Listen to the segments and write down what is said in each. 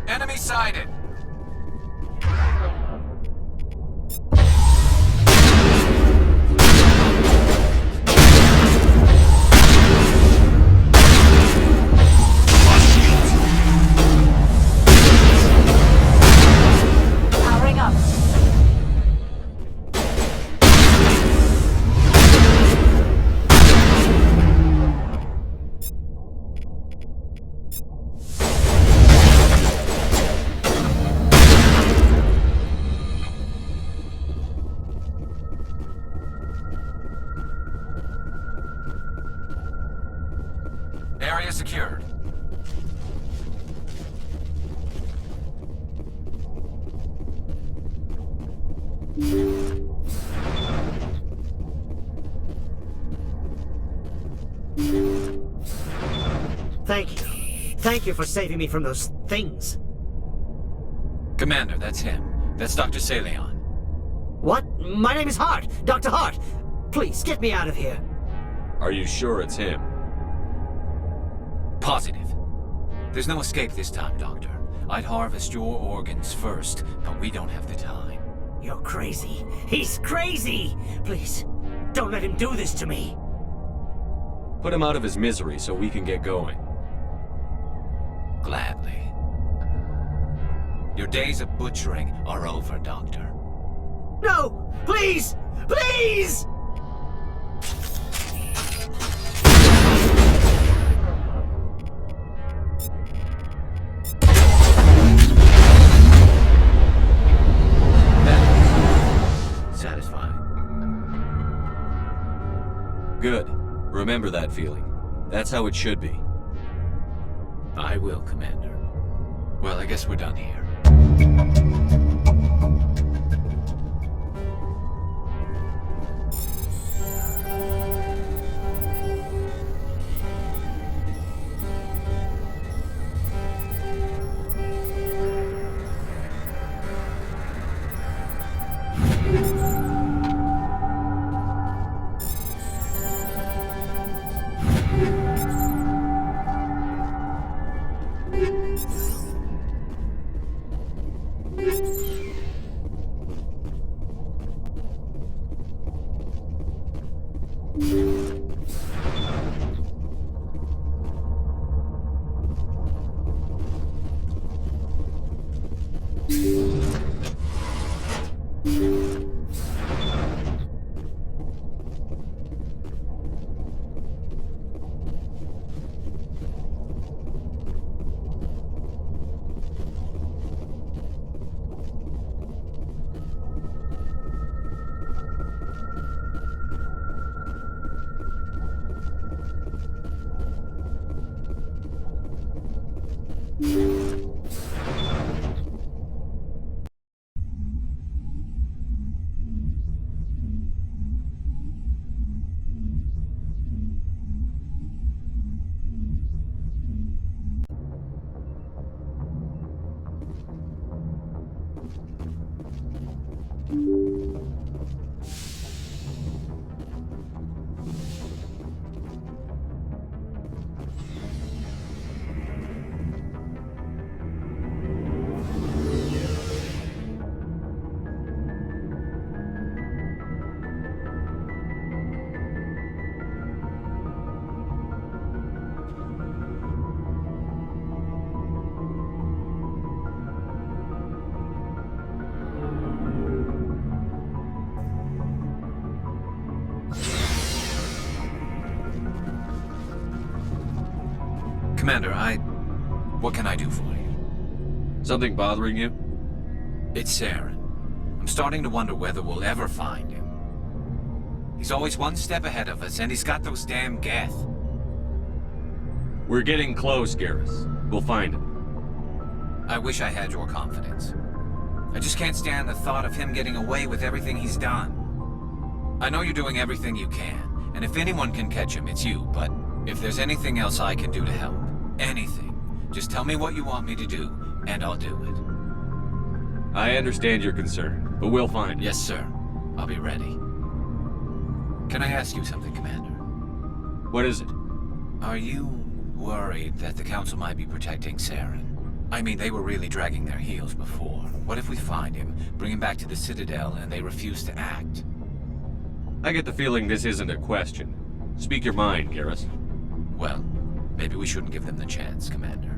Enemy sighted! Powering up. Area secured. Thank you. Thank you for saving me from those things. Commander, that's him. That's Dr. Saleon. What? My name is Hart. Dr. Hart. Please, get me out of here. Are you sure it's him? Positive. There's no escape this time, Doctor. I'd harvest your organs first, but we don't have the time. You're crazy. He's crazy! Please, don't let him do this to me. Put him out of his misery so we can get going. Gladly. Your days of butchering are over, Doctor. No! Please! Please! Satisfying. Good. Remember that feeling. That's how it should be. I will, Commander. Well, I guess we're done here. You Commander, what can I do for you? Something bothering you? It's Saren. I'm starting to wonder whether we'll ever find him. He's always one step ahead of us, and he's got those damn Geth. We're getting close, Garrus. We'll find him. I wish I had your confidence. I just can't stand the thought of him getting away with everything he's done. I know you're doing everything you can, and if anyone can catch him, it's you, but if there's anything else I can do to help, anything, just tell me what you want me to do, and I'll do it. I understand your concern, but we'll find him. Yes, sir. I'll be ready. Can I ask you something, Commander? What is it? Are you worried that the Council might be protecting Saren? I mean, they were really dragging their heels before. What if we find him, bring him back to the Citadel, and they refuse to act? I get the feeling this isn't a question. Speak your mind, Garrus. Well, maybe we shouldn't give them the chance, Commander.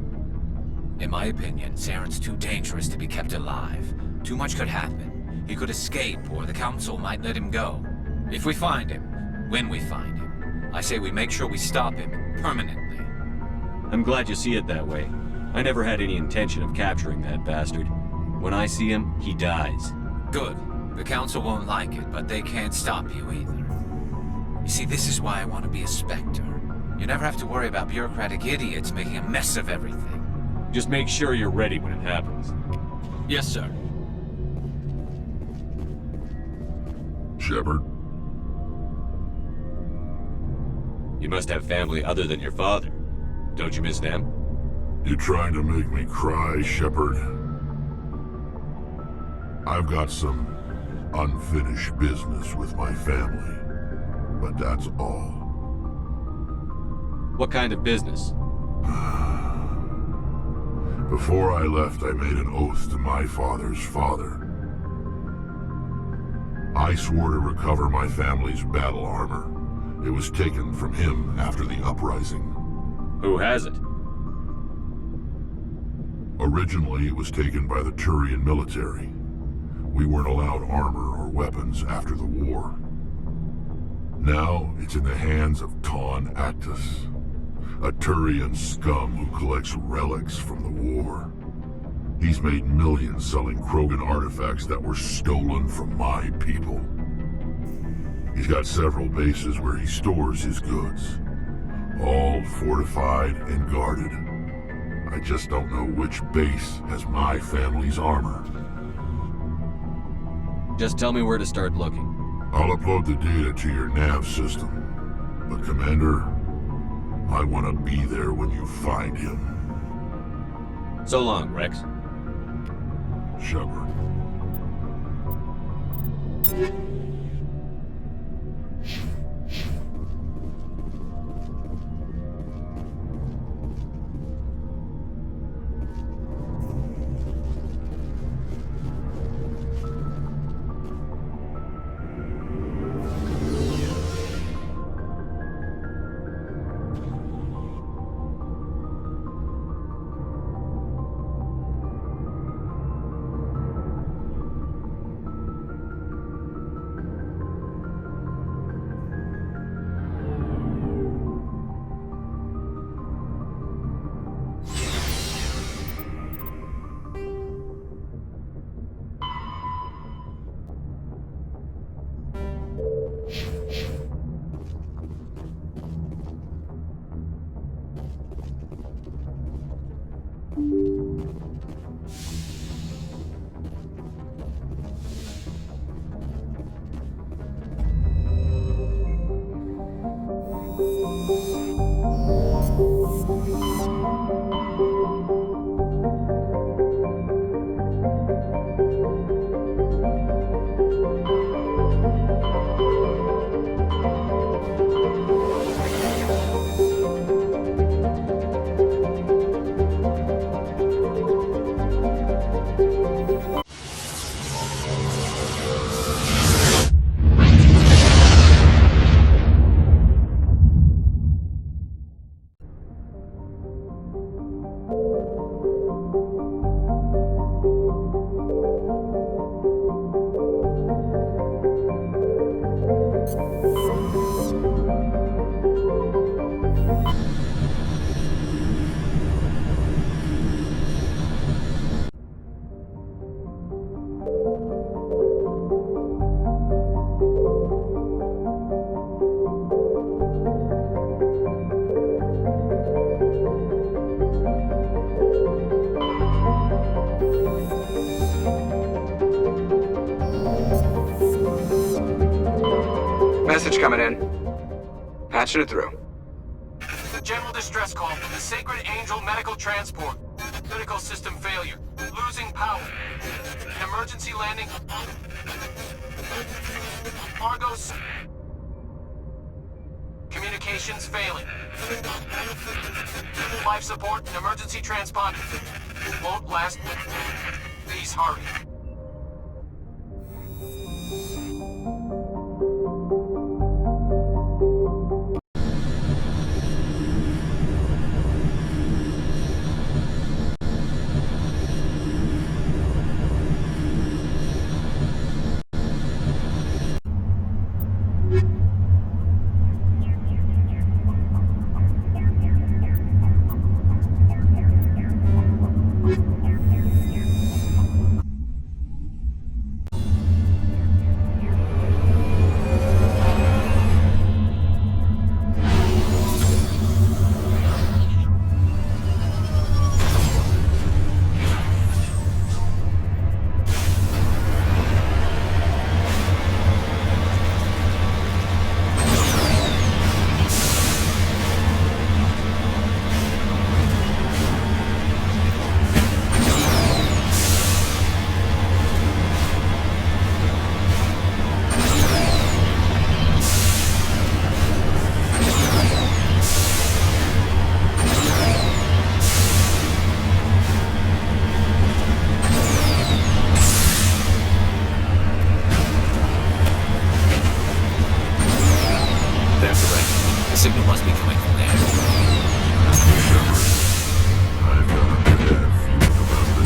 In my opinion, Saren's too dangerous to be kept alive. Too much could happen. He could escape, or the Council might let him go. If we find him, when we find him, I say we make sure we stop him permanently. I'm glad you see it that way. I never had any intention of capturing that bastard. When I see him, he dies. Good. The Council won't like it, but they can't stop you either. You see, this is why I want to be a Spectre. You never have to worry about bureaucratic idiots making a mess of everything. Just make sure you're ready when it happens. Yes, sir. Shepard, You must have family other than your father. Don't you miss them? you trying to make me cry, Shepard? I've got some unfinished business with my family, but that's all. What kind of business? Before I left, I made an oath to my father's father. I swore to recover my family's battle armor. It was taken from him after the uprising. Who has it? Originally, it was taken by the Turian military. We weren't allowed armor or weapons after the war. Now, it's in the hands of Ton Actus, a Turian scum who collects relics from the war. He's made millions selling Krogan artifacts that were stolen from my people. He's got several bases where he stores his goods, all fortified and guarded. I just don't know which base has my family's armor. Just tell me where to start looking. I'll upload the data to your nav system. But Commander, I want to be there when you find him. So long, Rex. Shepard. coming in. Patching it through. General distress call from the Sacred Angel Medical Transport. Critical system failure. Losing power. An emergency landing. Argos. Communications failing. Life support and emergency transponder. Won't last. Please hurry. signal must be coming from there. I've got a bad feeling about this.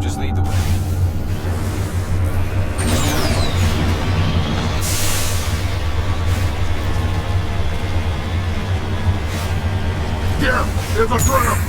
Just lead the way. Yeah, it's a trap!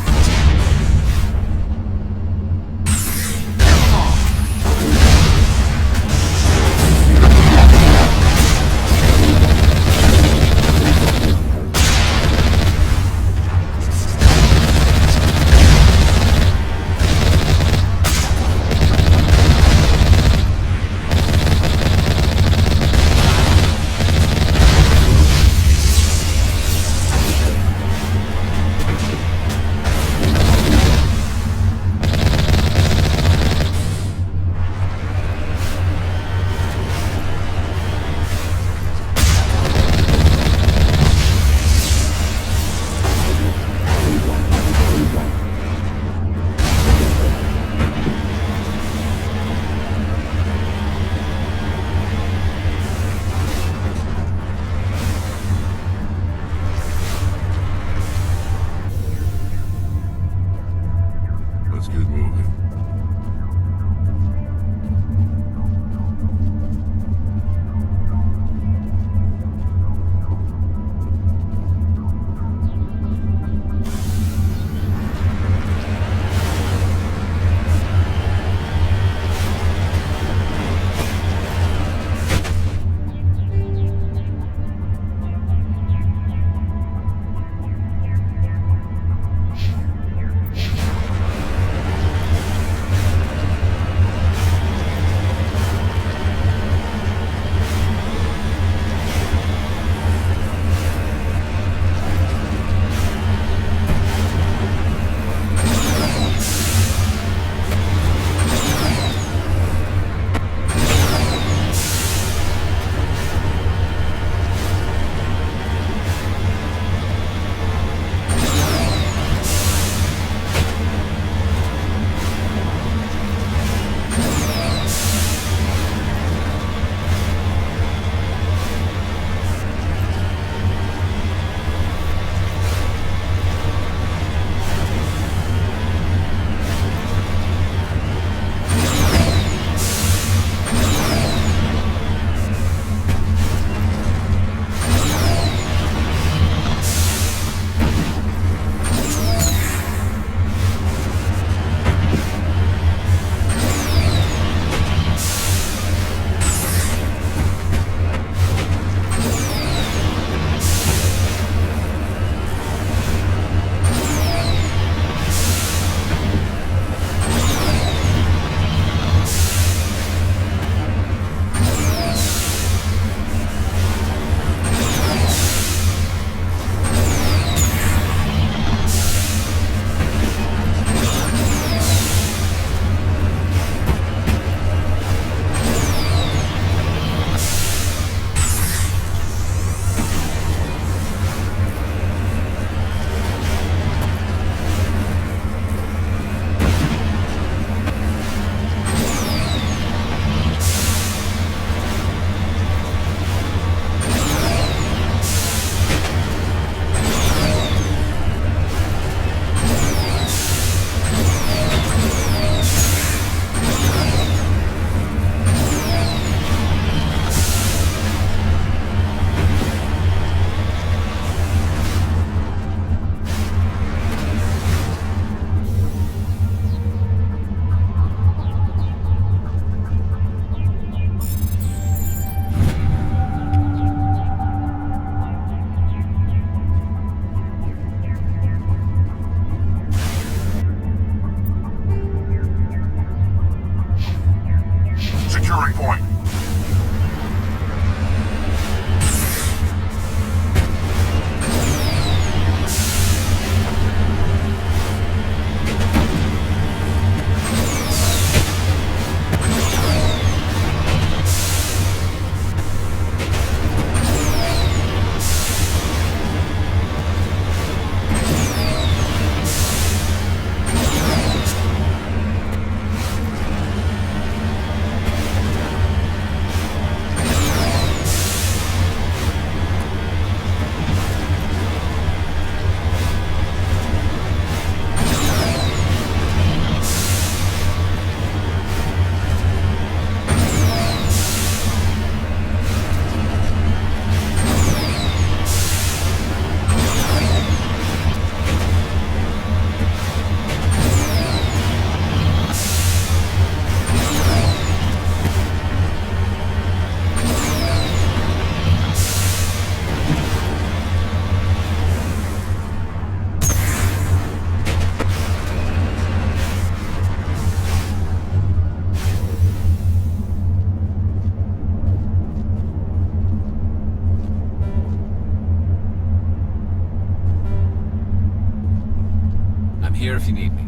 here if you need me.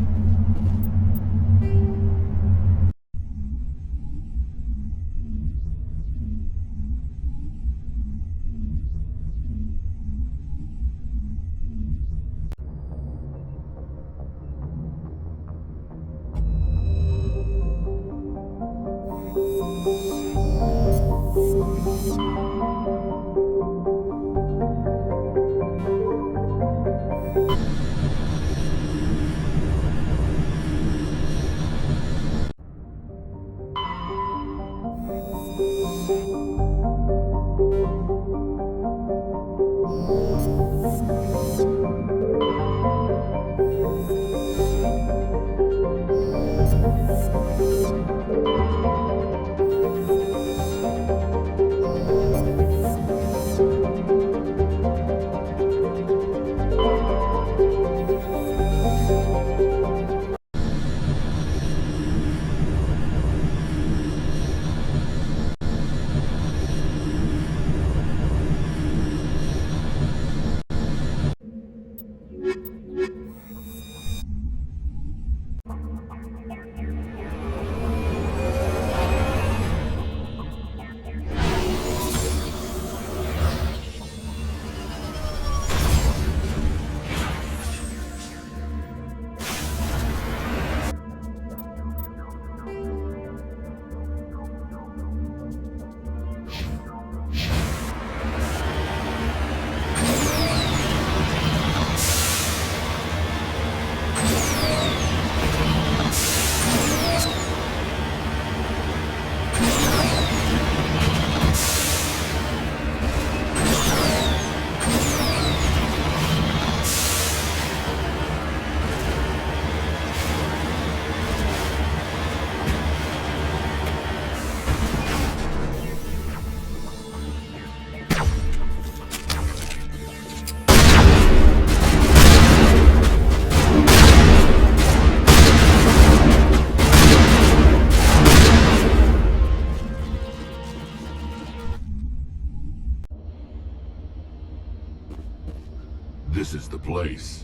This is the place.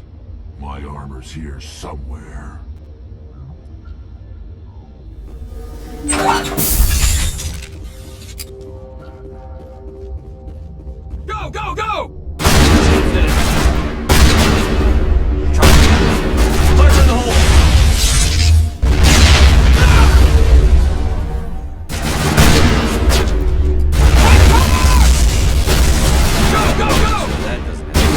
My armor's here somewhere. Go, go, go! Fire in the hole! Go, go, go! That doesn't happen.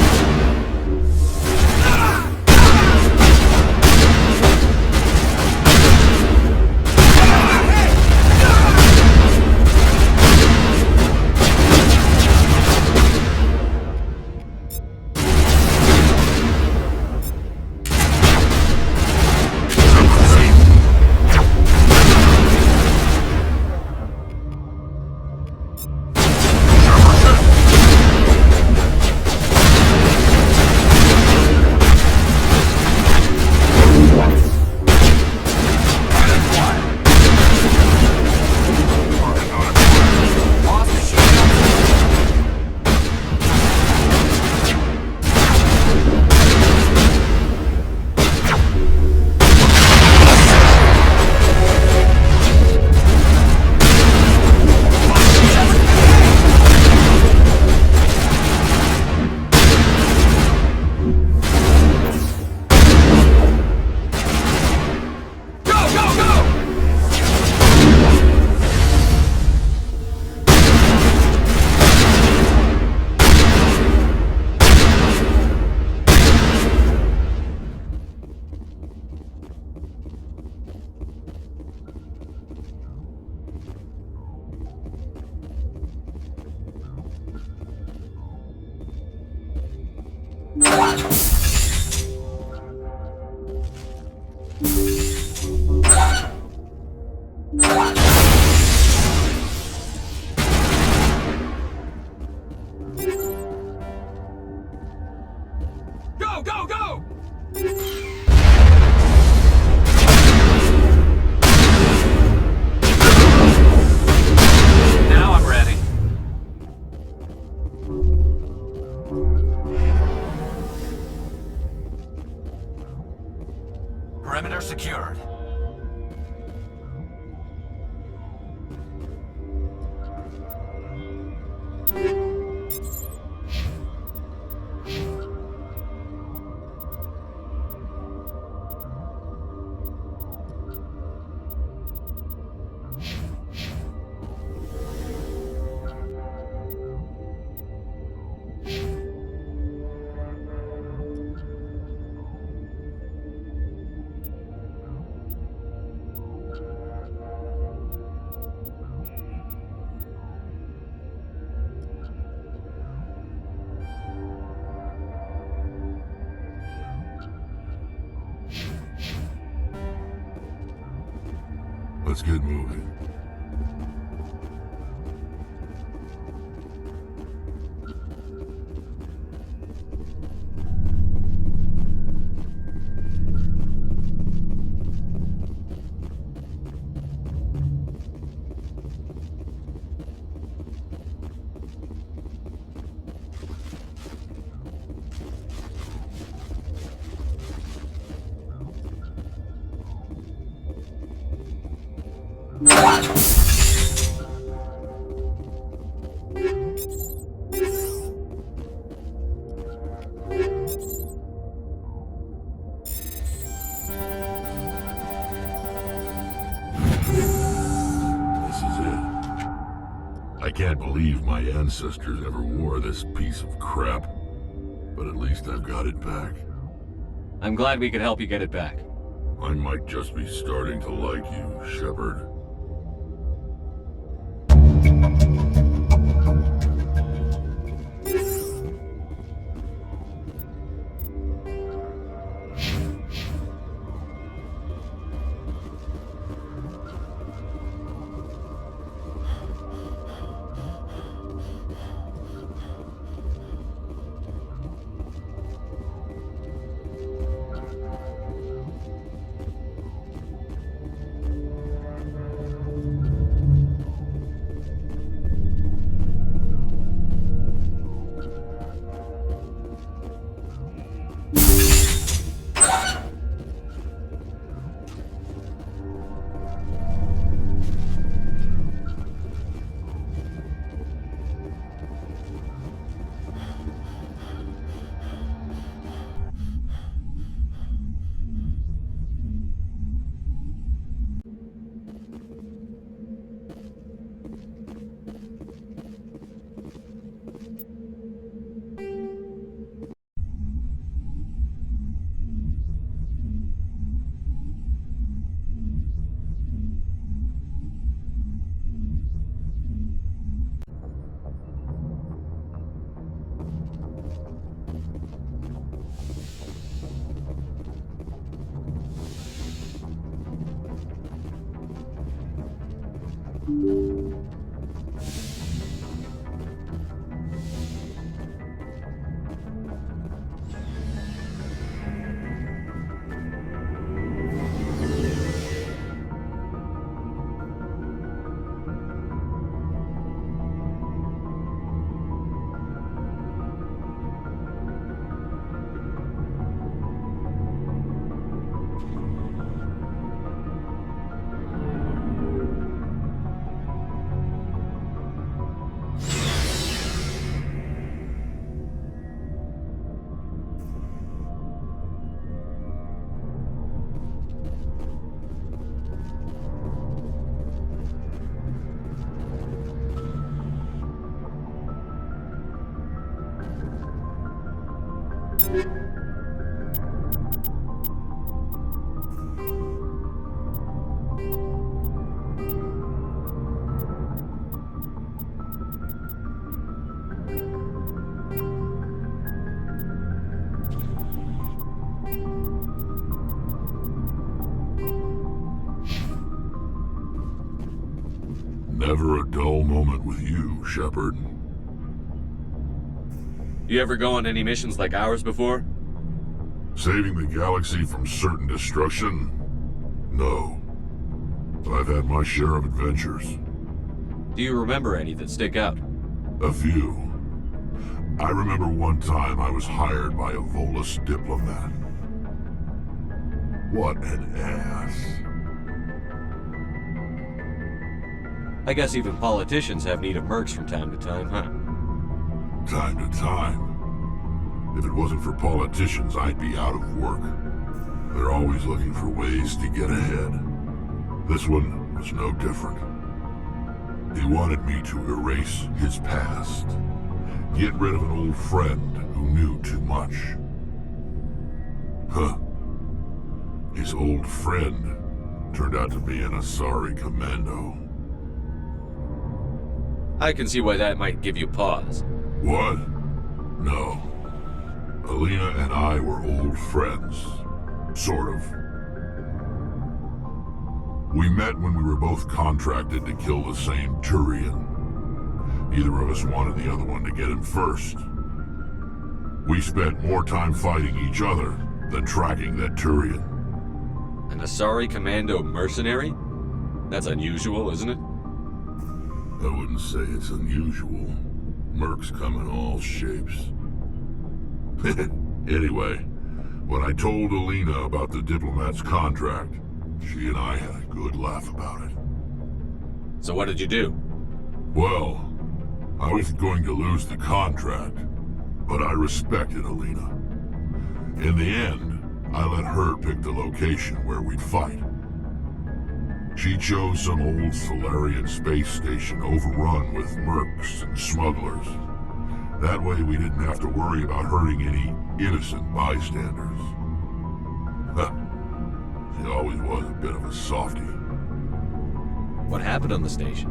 Go, go, go! Now I'm ready. Let's get moving. I can't believe my ancestors ever wore this piece of crap. But at least I've got it back. I'm glad we could help you get it back. I might just be starting to like you, Shepard. Never a dull moment with you, Shepard. You ever go on any missions like ours before? Saving the galaxy from certain destruction? No. But I've had my share of adventures. Do you remember any that stick out? A few. I remember one time I was hired by a Volus diplomat. What an ass. I guess even politicians have need of mercs from time to time, huh? Time to time. If it wasn't for politicians, I'd be out of work. They're always looking for ways to get ahead. This one was no different. He wanted me to erase his past. Get rid of an old friend who knew too much. Huh. His old friend turned out to be an Asari commando. I can see why that might give you pause. What? No. Alina and I were old friends. Sort of. We met when we were both contracted to kill the same Turian. Neither of us wanted the other one to get him first. We spent more time fighting each other than tracking that Turian. An Asari Commando mercenary? That's unusual, isn't it? I wouldn't say it's unusual. Mercs come in all shapes. Anyway, when I told Alina about the diplomat's contract, she and I had a good laugh about it. So what did you do? Well, I was going to lose the contract, but I respected Alina. In the end, I let her pick the location where we'd fight. She chose some old Solarian space station overrun with mercs and smugglers. That way we didn't have to worry about hurting any innocent bystanders. She always was a bit of a softie. What happened on the station?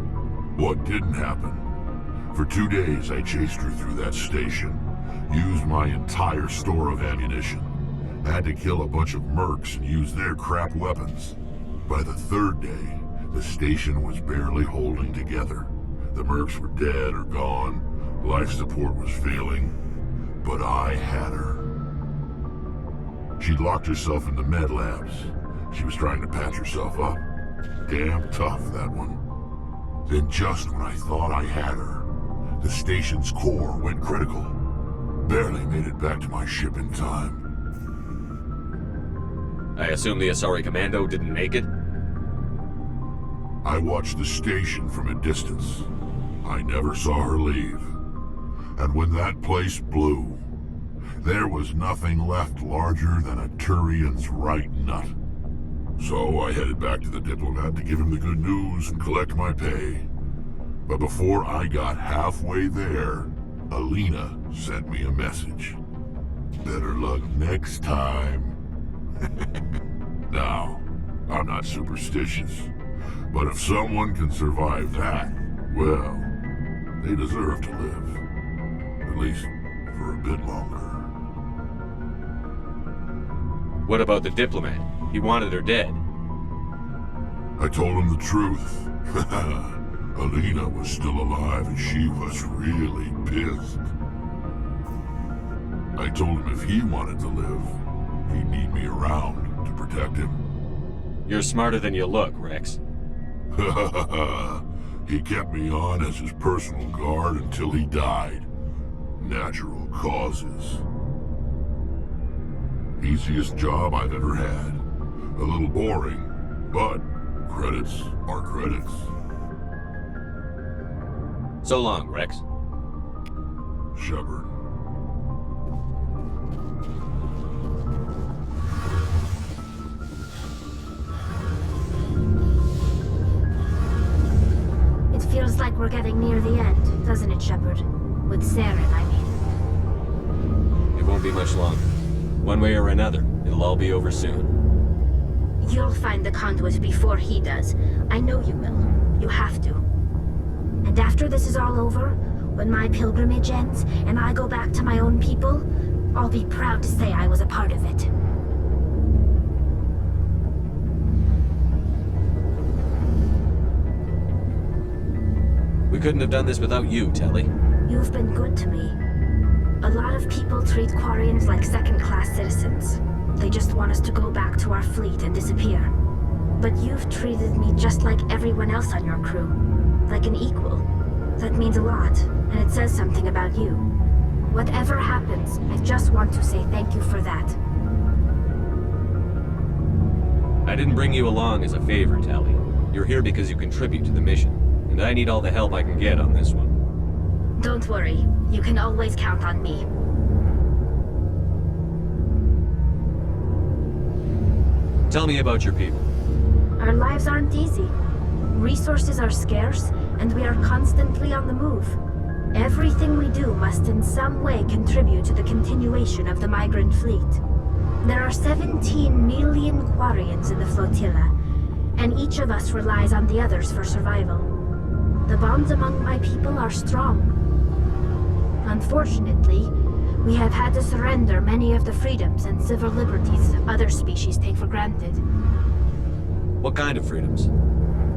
What didn't happen? For 2 days I chased her through that station, used my entire store of ammunition, had to kill a bunch of mercs and use their crap weapons. By the 3rd day, the station was barely holding together. The mercs were dead or gone, life support was failing, but I had her. She'd locked herself in the med labs. She was trying to patch herself up. Damn tough, that one. Then just when I thought I had her, the station's core went critical. Barely made it back to my ship in time. I assume the Asari Commando didn't make it? I watched the station from a distance. I never saw her leave. And when that place blew, there was nothing left larger than a Turian's right nut. So I headed back to the diplomat to give him the good news and collect my pay. But before I got halfway there, Alina sent me a message. Better luck next time. Now, I'm not superstitious, but if someone can survive that, well, they deserve to live. At least for a bit longer. What about the diplomat? He wanted her dead. I told him the truth. Alina was still alive and she was really pissed. I told him if he wanted to live, he'd need me around to protect him. You're smarter than you look, Rex. He kept me on as his personal guard until he died. Natural causes. Easiest job I've ever had. A little boring, but credits are credits. So long, Rex. Shepard. It feels like we're getting near the end, doesn't it, Shepard? With Saren, I mean. It won't be much longer. One way or another, it'll all be over soon. You'll find the conduit before he does. I know you will. You have to. And after this is all over, when my pilgrimage ends and I go back to my own people, I'll be proud to say I was a part of it. We couldn't have done this without you, Telly. You've been good to me. A lot of people treat Quarians like second-class citizens. They just want us to go back to our fleet and disappear. But you've treated me just like everyone else on your crew. Like an equal. That means a lot, and it says something about you. Whatever happens, I just want to say thank you for that. I didn't bring you along as a favor, Telly. You're here because you contribute to the mission, and I need all the help I can get on this one. Don't worry. You can always count on me. Tell me about your people. Our lives aren't easy. Resources are scarce, and we are constantly on the move. Everything we do must in some way contribute to the continuation of the migrant fleet. There are 17 million Quarians in the flotilla, and each of us relies on the others for survival. The bonds among my people are strong. Unfortunately, we have had to surrender many of the freedoms and civil liberties other species take for granted. What kind of freedoms?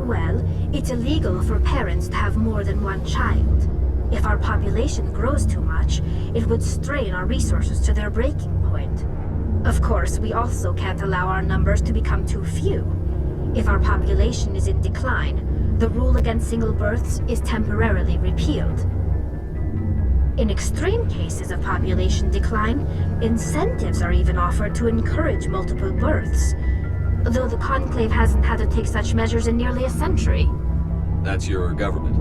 Well, it's illegal for parents to have more than one child. If our population grows too much, it would strain our resources to their breaking point. Of course, we also can't allow our numbers to become too few. If our population is in decline, the rule against single births is temporarily repealed. In extreme cases of population decline, incentives are even offered to encourage multiple births, though the Conclave hasn't had to take such measures in nearly a century. That's your government.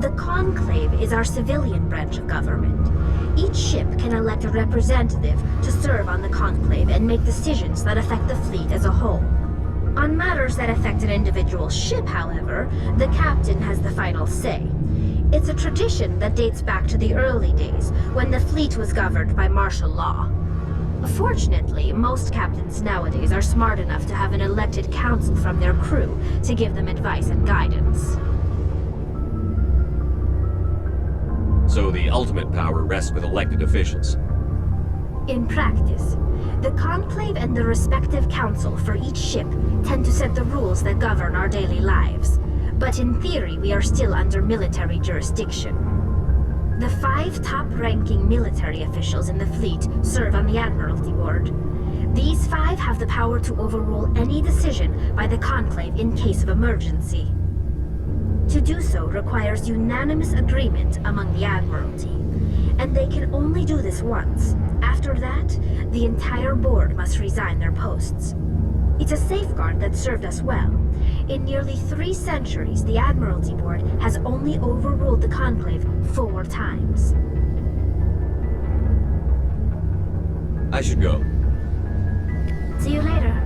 The Conclave is our civilian branch of government. Each ship can elect a representative to serve on the Conclave and make decisions that affect the fleet as a whole. On matters that affect an individual ship, however, the captain has the final say. It's a tradition that dates back to the early days, when the fleet was governed by martial law. Fortunately, most captains nowadays are smart enough to have an elected council from their crew to give them advice and guidance. So the ultimate power rests with elected officials. In practice, the Conclave and the respective council for each ship tend to set the rules that govern our daily lives. But in theory, we are still under military jurisdiction. The 5 top-ranking military officials in the fleet serve on the Admiralty Board. These 5 have the power to overrule any decision by the Conclave in case of emergency. To do so requires unanimous agreement among the Admiralty, and they can only do this once. After that, the entire board must resign their posts. It's a safeguard that served us well. In nearly 3 centuries, the Admiralty Board has only overruled the Conclave 4 times. I should go. See you later.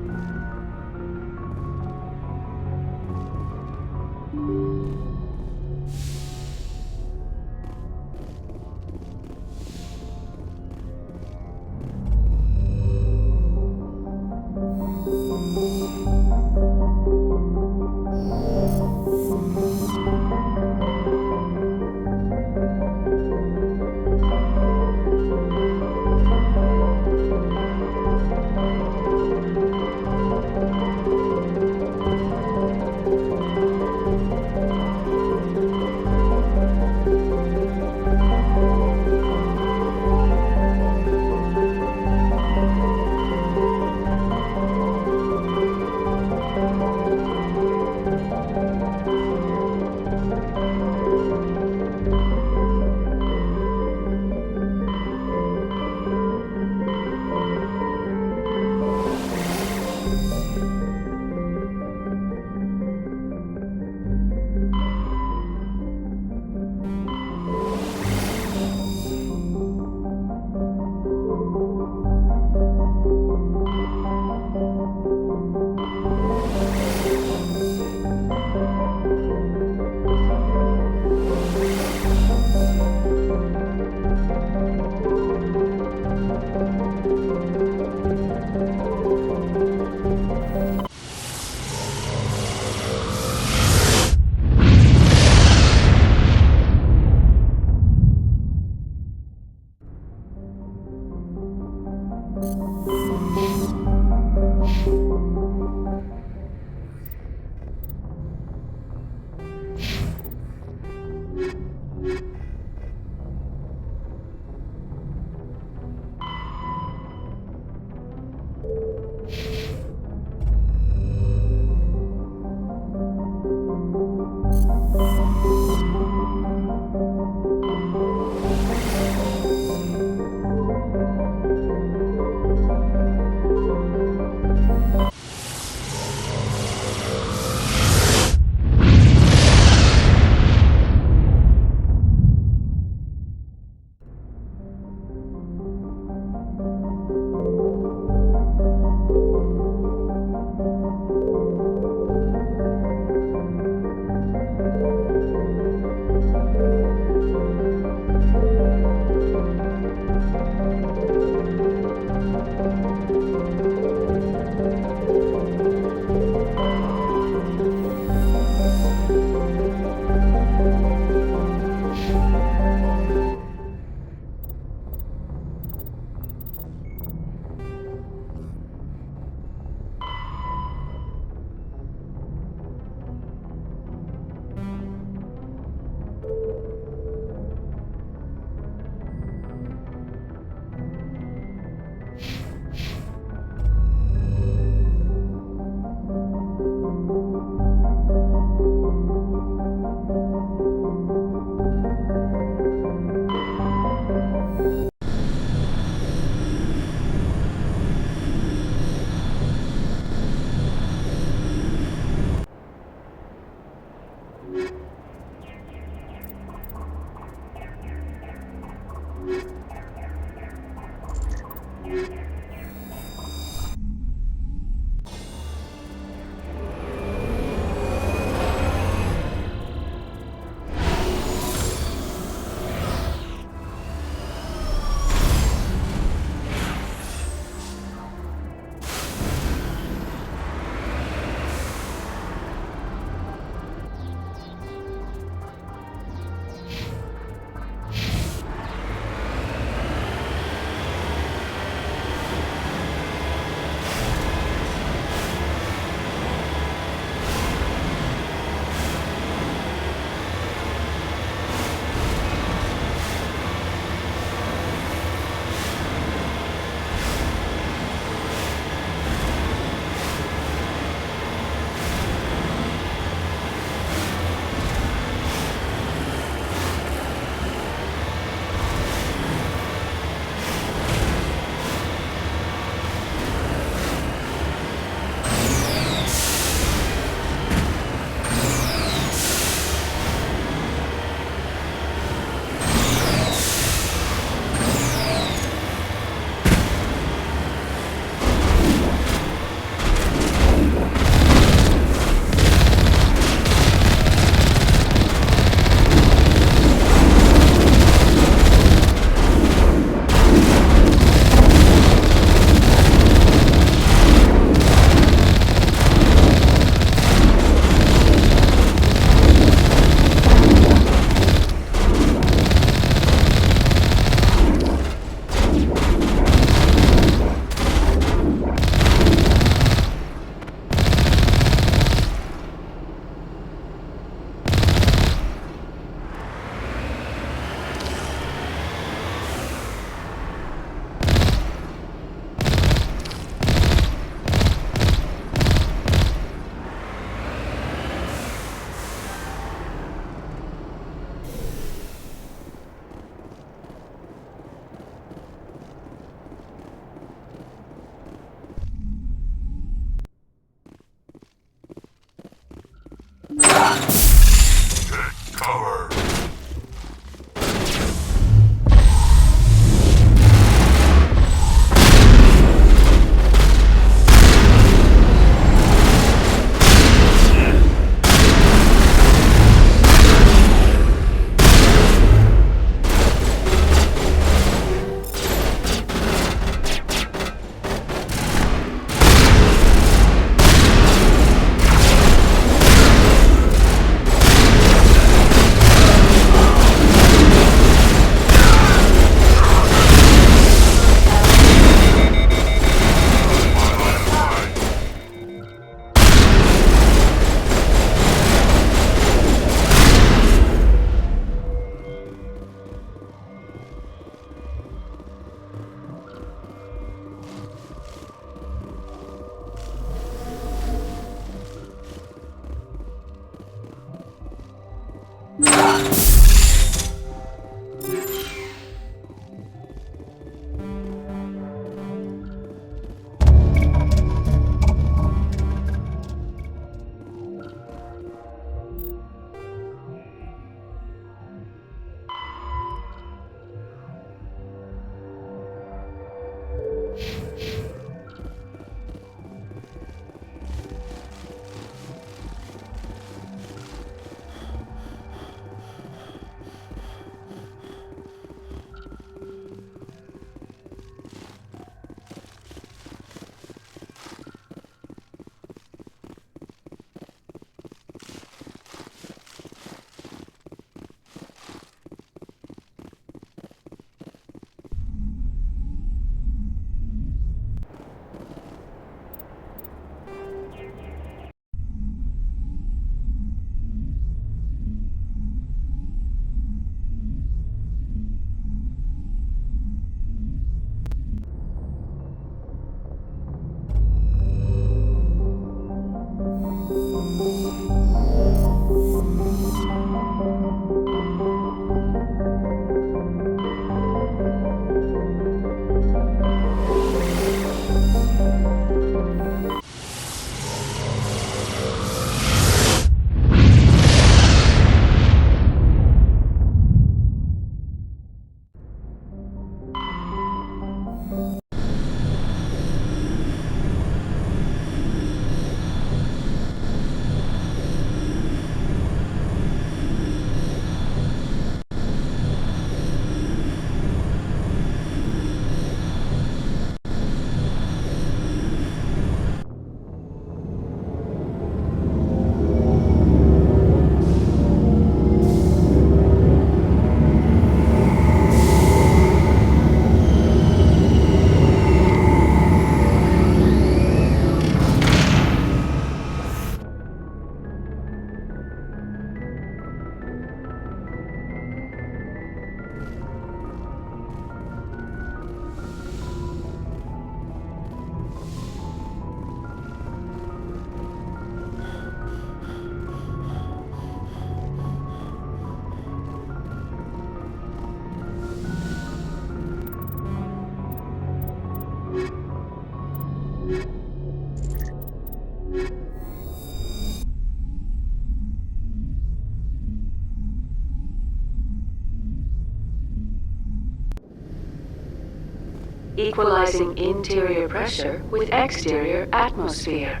Equalizing interior pressure with exterior atmosphere.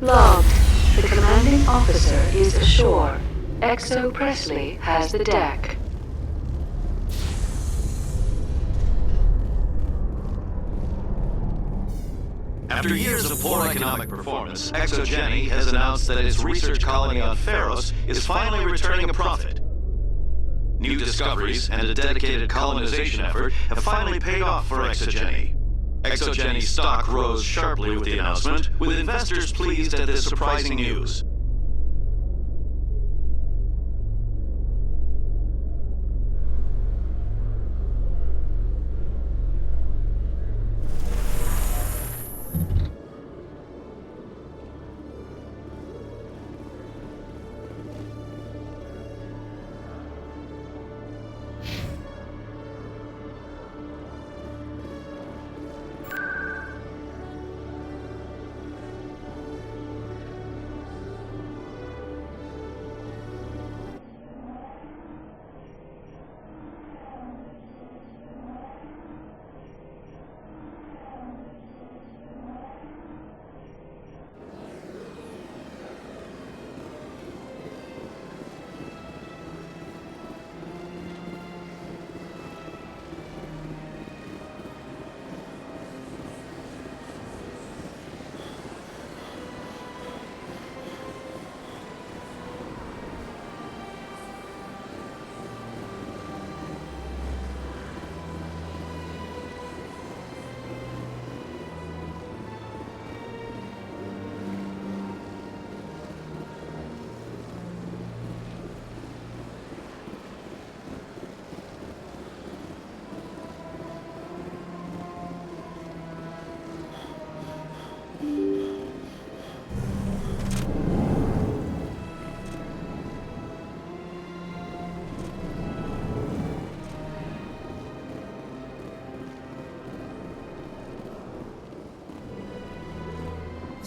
Logged. The commanding officer is ashore. Exo Presley has the deck. After years of poor economic performance, ExoGeni has announced that its research colony on Pharos is finally returning a profit. New discoveries and a dedicated colonization effort have finally paid off for ExoGeni. ExoGeni's stock rose sharply with the announcement, with investors pleased at this surprising news.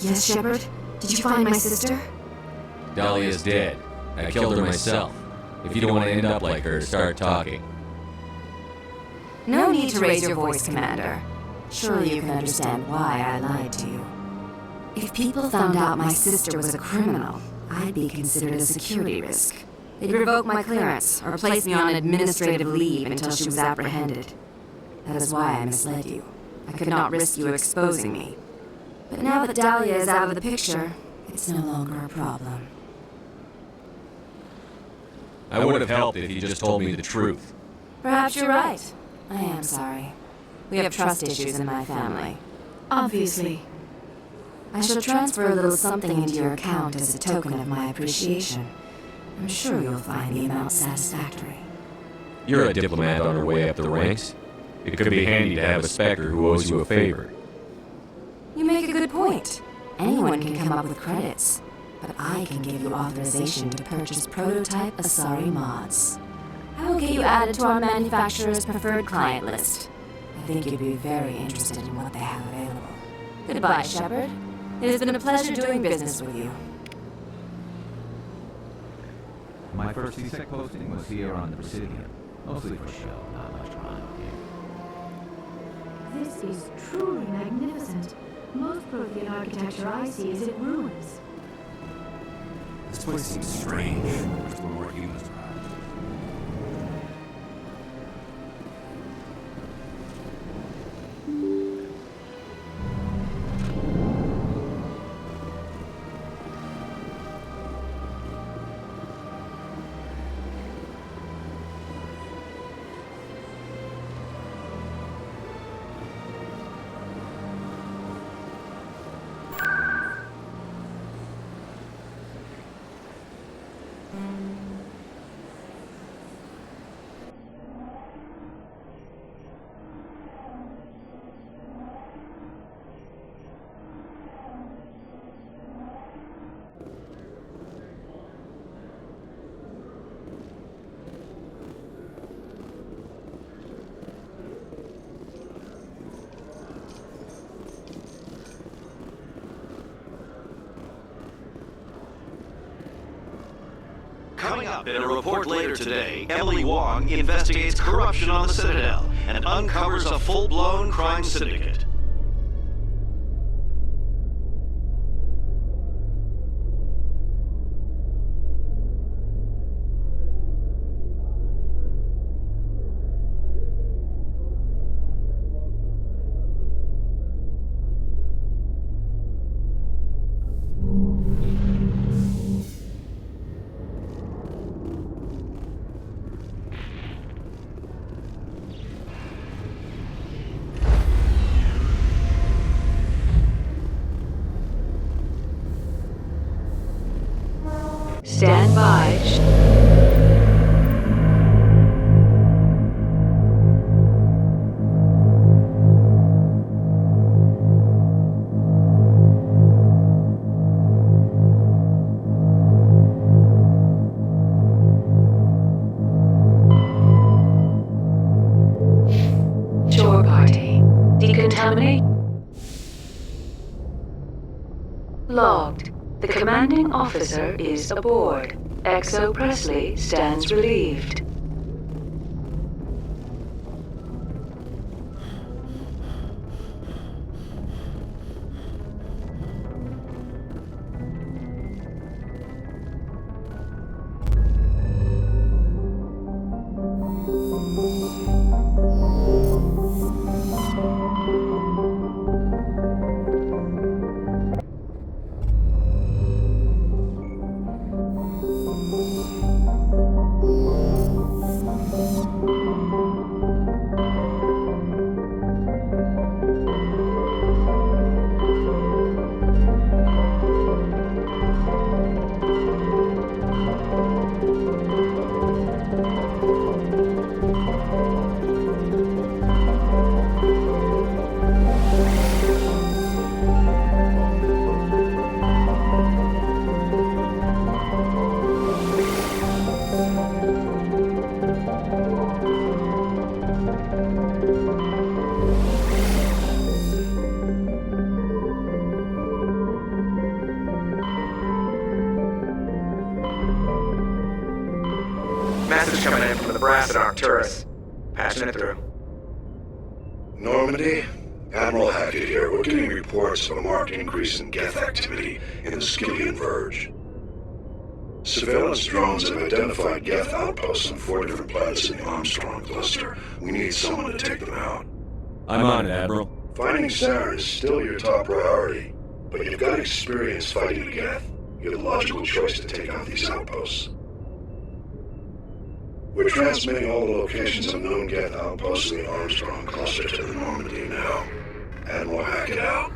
Yes, Shepard? Did you find my sister? Dahlia's dead. I killed her myself. If you don't want to end up like her, start talking. No need to raise your voice, Commander. Surely you can understand why I lied to you. If people found out my sister was a criminal, I'd be considered a security risk. They'd revoke my clearance or place me on administrative leave until she was apprehended. That is why I misled you. I could not risk you exposing me. But now that Dahlia is out of the picture, it's no longer a problem. I would have helped if you just told me the truth. Perhaps you're right. I am sorry. We have trust issues in my family. Obviously. I shall transfer a little something into your account as a token of my appreciation. I'm sure you'll find the amount satisfactory. You're a diplomat on her way up the ranks. It could be handy to have a Spectre who owes you a favor. You make a good point. Anyone can come up with credits, but I can give you authorization to purchase prototype Asari mods. I will get you added to our manufacturer's preferred client list. I think you'd be very interested in what they have available. Goodbye, Shepard. It has been a pleasure doing business with you. My first CSEC posting was here on the Presidium. Mostly for show, not much fun. This is truly magnificent. Most Prothean architecture I see is in ruins. This place seems strange. There's more humans around. Coming up in a report later today, Emily Wong investigates corruption on the Citadel and uncovers a full-blown crime syndicate. Stand by. Shore party. Decontaminate. Logged. The commanding officer is aboard. XO Presley stands relieved. Message coming in from the brass at Arcturus. Patching it through. Normandy? Admiral Hackett here. We're getting reports of a marked increase in Geth activity in the Skillian Verge. Surveillance drones have identified Geth outposts on 4 different planets in the Armstrong cluster. We need someone to take them out. I'm on it, Admiral. Finding Saren is still your top priority, but you've got experience fighting the Geth. You're the logical choice to take out these outposts. We're transmitting all the locations of known Geth outposts in the Armstrong cluster to the Normandy now. Admiral Hackett out.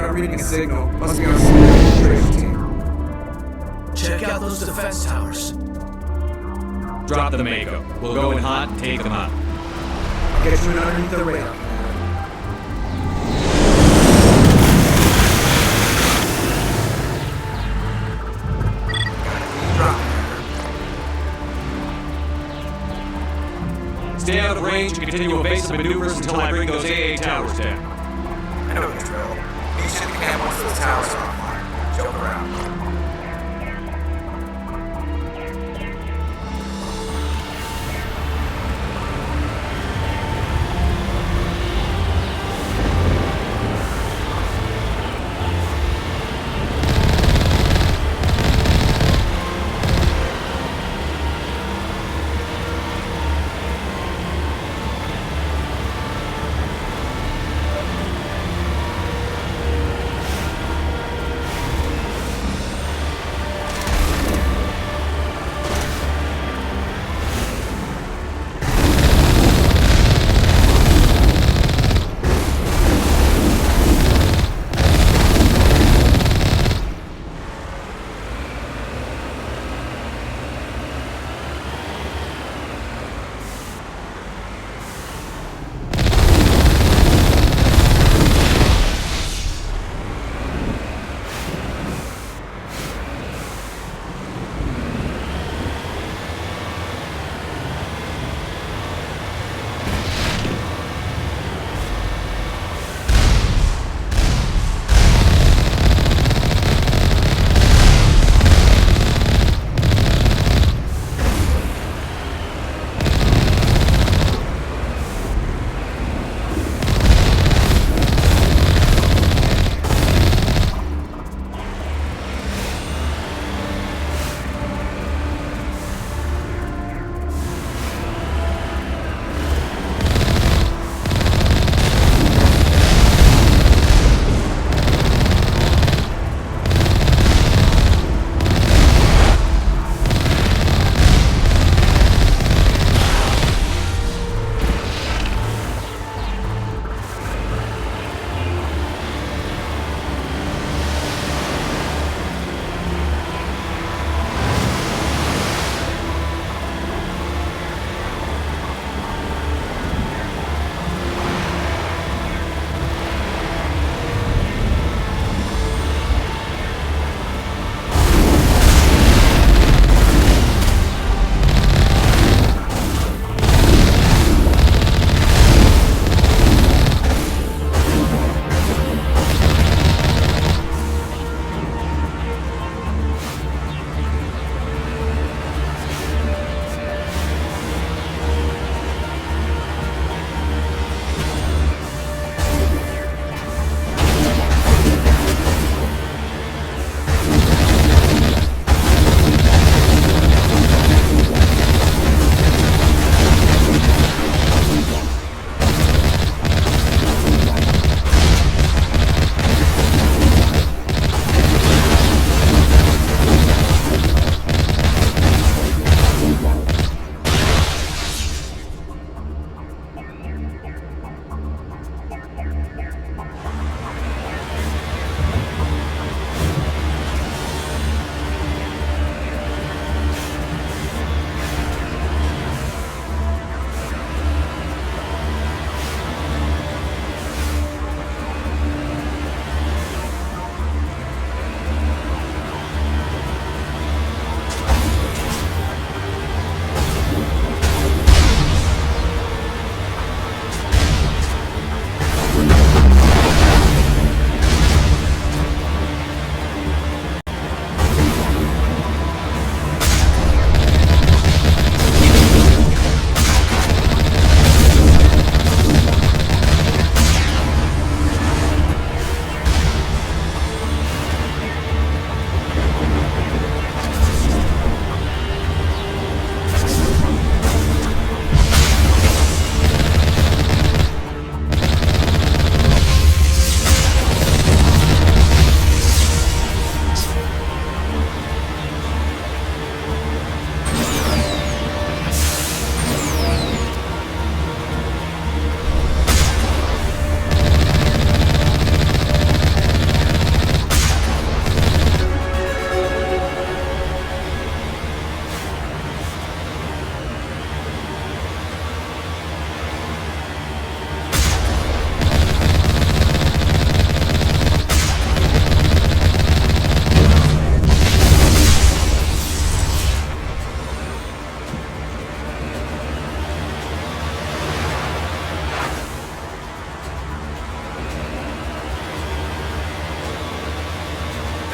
not reading a signal. Must be on some administration team. Check out those defense towers. Drop the Mako. We'll go in hot and take them out. I'll get you in underneath the radar. Stay out of range and continue evasive maneuvers until I bring those AA towers down. I know the drill. Meet you at the camp once those towers are offline. Joke around.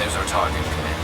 There's our target, Commander.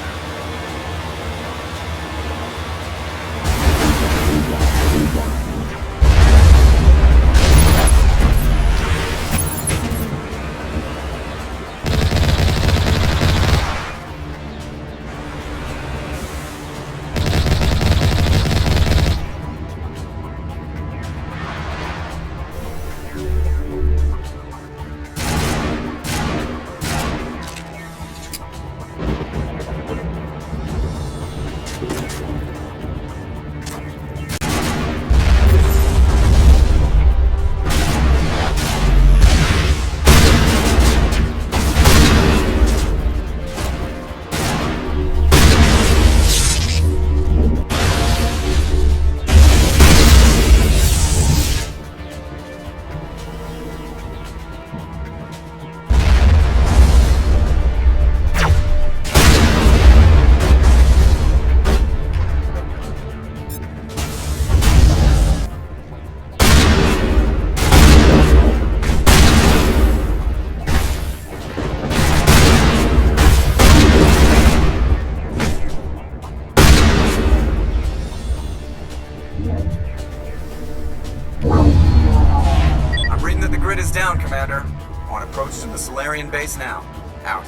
I'm reading that the grid is down, Commander. On approach to the Solarian base now. Out.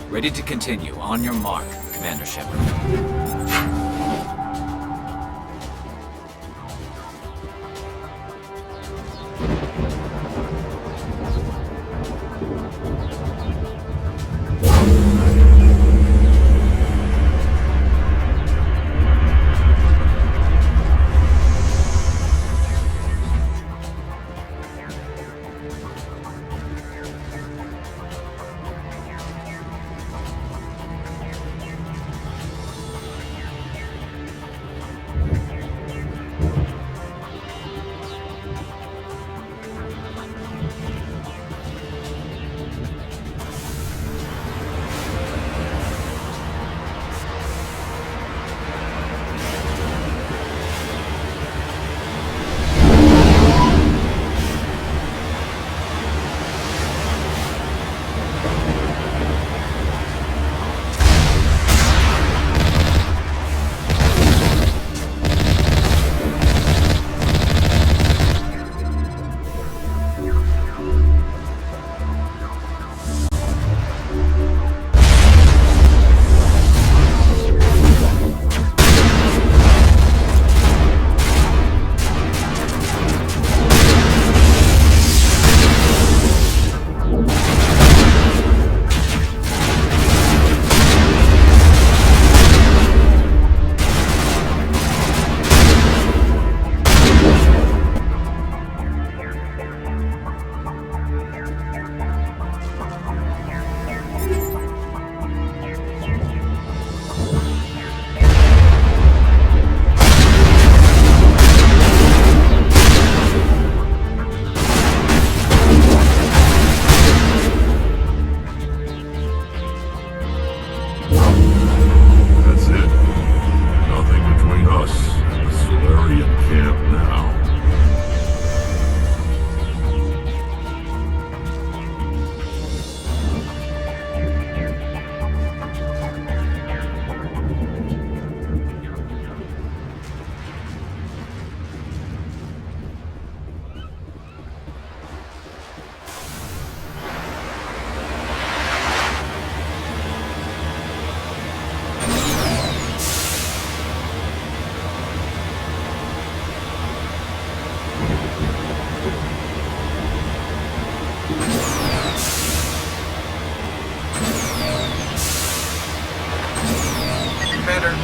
Ready to continue. On your mark, Commander Shepard.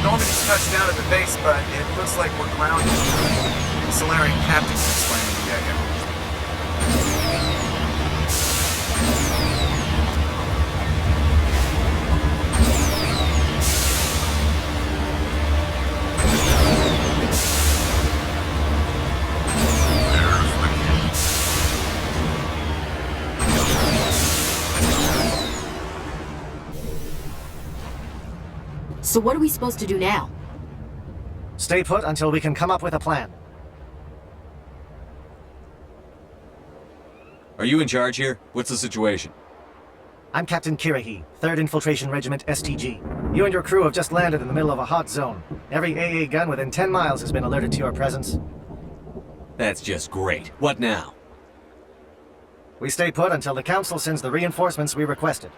Normandy's touched down at the base, but it looks like we're grounded. The Solarian captain is explaining the So what are we supposed to do now? Stay put until we can come up with a plan. Are you in charge here? What's the situation? I'm Captain Kirahi, 3rd Infiltration Regiment STG. You and your crew have just landed in the middle of a hot zone. Every AA gun within 10 miles has been alerted to your presence. That's just great. What now? We stay put until the Council sends the reinforcements we requested.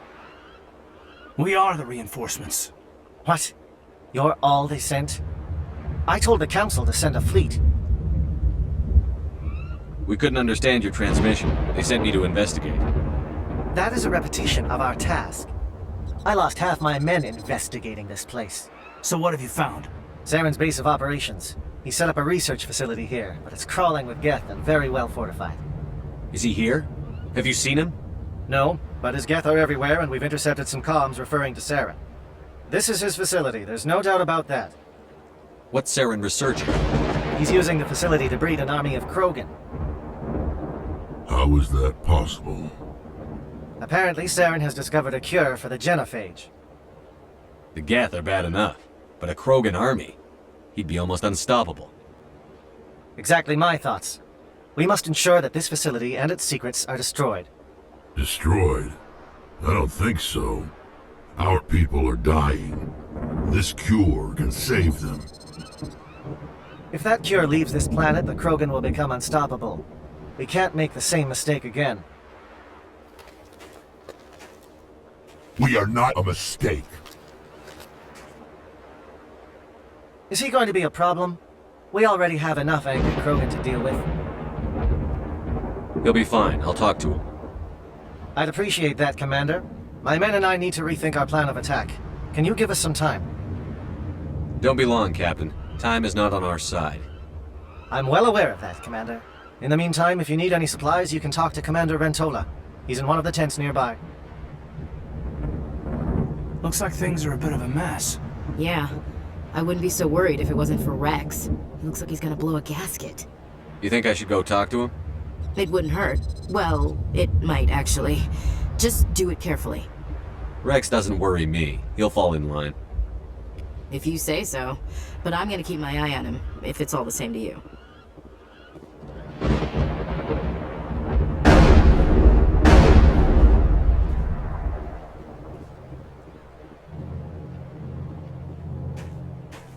We are the reinforcements. What? You're all they sent? I told the Council to send a fleet. We couldn't understand your transmission. They sent me to investigate. That is a repetition of our task. I lost half my men investigating this place. So what have you found? Saren's base of operations. He set up a research facility here, but it's crawling with Geth and very well fortified. Is he here? Have you seen him? No, but his Geth are everywhere and we've intercepted some comms referring to Saren. This is his facility, there's no doubt about that. What's Saren researching? He's using the facility to breed an army of Krogan. How is that possible? Apparently, Saren has discovered a cure for the genophage. The Geth are bad enough, but a Krogan army? He'd be almost unstoppable. Exactly my thoughts. We must ensure that this facility and its secrets are destroyed. Destroyed? I don't think so. Our people are dying. This cure can save them. If that cure leaves this planet, the Krogan will become unstoppable. We can't make the same mistake again. We are not a mistake. Is he going to be a problem? We already have enough angry Krogan to deal with. He'll be fine. I'll talk to him. I'd appreciate that, Commander. My men and I need to rethink our plan of attack. Can you give us some time? Don't be long, Captain. Time is not on our side. I'm well aware of that, Commander. In the meantime, if you need any supplies, you can talk to Commander Rentola. He's in one of the tents nearby. Looks like things are a bit of a mess. Yeah. I wouldn't be so worried if it wasn't for Rex. He looks like he's gonna blow a gasket. You think I should go talk to him? It wouldn't hurt. Well, it might actually. Just do it carefully. Rex doesn't worry me. He'll fall in line. If you say so. But I'm gonna keep my eye on him, if it's all the same to you.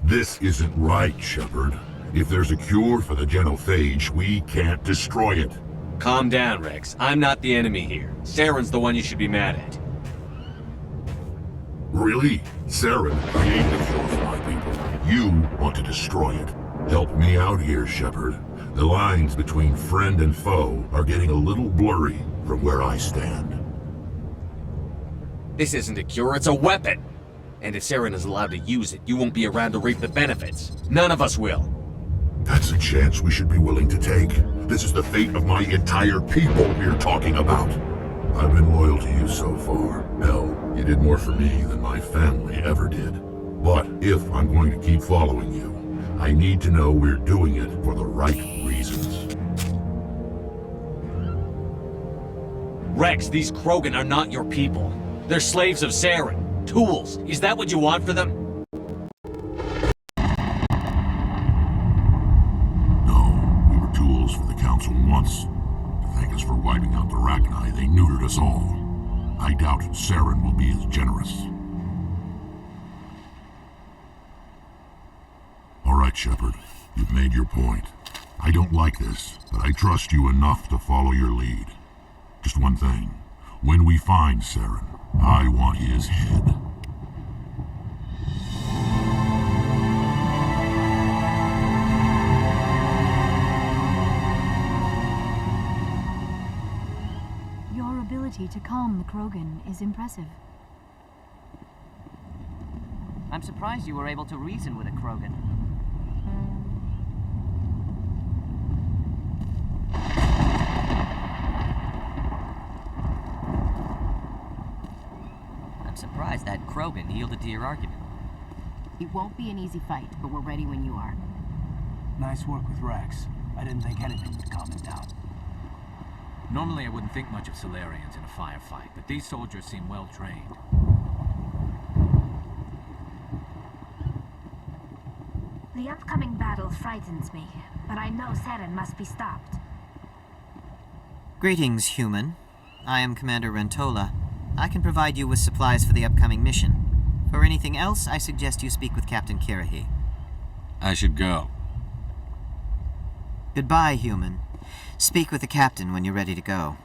This isn't right, Shepard. If there's a cure for the genophage, we can't destroy it. Calm down, Rex. I'm not the enemy here. Saren's the one you should be mad at. Really? Saren created the cure for my people. You want to destroy it. Help me out here, Shepard. The lines between friend and foe are getting a little blurry from where I stand. This isn't a cure, it's a weapon! And if Saren is allowed to use it, you won't be around to reap the benefits. None of us will. That's a chance we should be willing to take. This is the fate of my entire people we're talking about. I've been loyal to you so far. Hell, you did more for me than my family ever did. But if I'm going to keep following you, I need to know we're doing it for the right reasons. Rex, these Krogan are not your people. They're slaves of Saren. Tools. Is that what you want for them? No, we were tools for the Council once. To thank us for wiping out the Rachni, they neutered us all. I doubt Saren will be as generous. All right, Shepard. You've made your point. I don't like this, but I trust you enough to follow your lead. Just one thing. When we find Saren, I want his head. Your ability to calm the Krogan is impressive. I'm surprised you were able to reason with a Krogan. I'm surprised that Krogan yielded to your argument. It won't be an easy fight, but we're ready when you are. Nice work with Rex. I didn't think anything would calm him down. Normally I wouldn't think much of Solarians in a firefight, but these soldiers seem well trained. The upcoming battle frightens me, but I know Saren must be stopped. Greetings, human. I am Commander Rentola. I can provide you with supplies for the upcoming mission. For anything else, I suggest you speak with Captain Kirahi. I should go. Goodbye, human. Speak with the captain when you're ready to go.